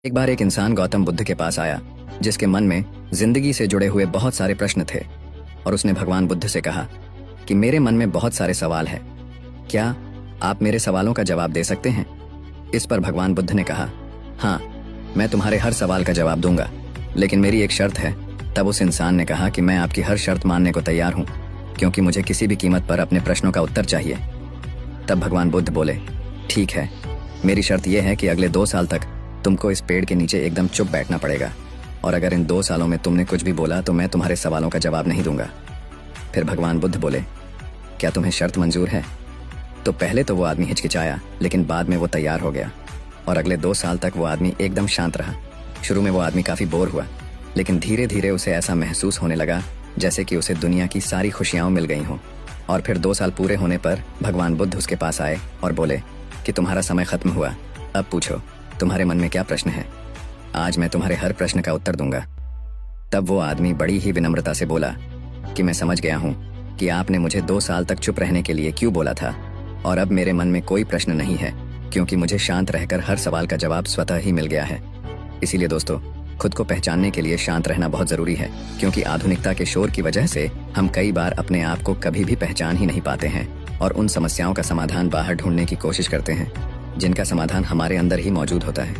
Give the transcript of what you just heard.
एक बार एक इंसान गौतम बुद्ध के पास आया जिसके मन में जिंदगी से जुड़े हुए बहुत सारे प्रश्न थे और उसने भगवान बुद्ध से कहा कि मेरे मन में बहुत सारे सवाल हैं, क्या आप मेरे सवालों का जवाब दे सकते हैं। इस पर भगवान बुद्ध ने कहा, हाँ, मैं तुम्हारे हर सवाल का जवाब दूंगा, लेकिन मेरी एक शर्त है। तब उस इंसान ने कहा कि मैं आपकी हर शर्त मानने को तैयार हूँ, क्योंकि मुझे किसी भी कीमत पर अपने प्रश्नों का उत्तर चाहिए। तब भगवान बुद्ध बोले, ठीक है, मेरी शर्त यह है कि अगले 2 साल तक तुमको इस पेड़ के नीचे एकदम चुप बैठना पड़ेगा, और अगर इन 2 सालों में तुमने कुछ भी बोला तो मैं तुम्हारे सवालों का जवाब नहीं दूंगा। फिर भगवान बुद्ध बोले, क्या तुम्हें शर्त मंजूर है। तो पहले तो वो आदमी हिचकिचाया, लेकिन बाद में वो तैयार हो गया और अगले 2 साल तक वो आदमी एकदम शांत रहा। शुरू में वो आदमी काफ़ी बोर हुआ, लेकिन धीरे धीरे उसे ऐसा महसूस होने लगा जैसे कि उसे दुनिया की सारी खुशियाँ मिल गई हों। और फिर 2 साल पूरे होने पर भगवान बुद्ध उसके पास आए और बोले कि तुम्हारा समय खत्म हुआ, अब पूछो तुम्हारे मन में क्या प्रश्न है। आज मैं तुम्हारे हर प्रश्न का उत्तर दूंगा। तब वो आदमी बड़ी ही विनम्रता से बोला कि मैं समझ गया हूँ कि आपने मुझे 2 साल तक चुप रहने के लिए क्यों बोला था, और अब मेरे मन में कोई प्रश्न नहीं है, क्योंकि मुझे शांत रहकर हर सवाल का जवाब स्वतः ही मिल गया है। इसीलिए दोस्तों, खुद को पहचानने के लिए शांत रहना बहुत जरूरी है, क्योंकि आधुनिकता के शोर की वजह से हम कई बार अपने आप को कभी भी पहचान ही नहीं पाते हैं और उन समस्याओं का समाधान बाहर ढूंढने की कोशिश करते हैं जिनका समाधान हमारे अंदर ही मौजूद होता है।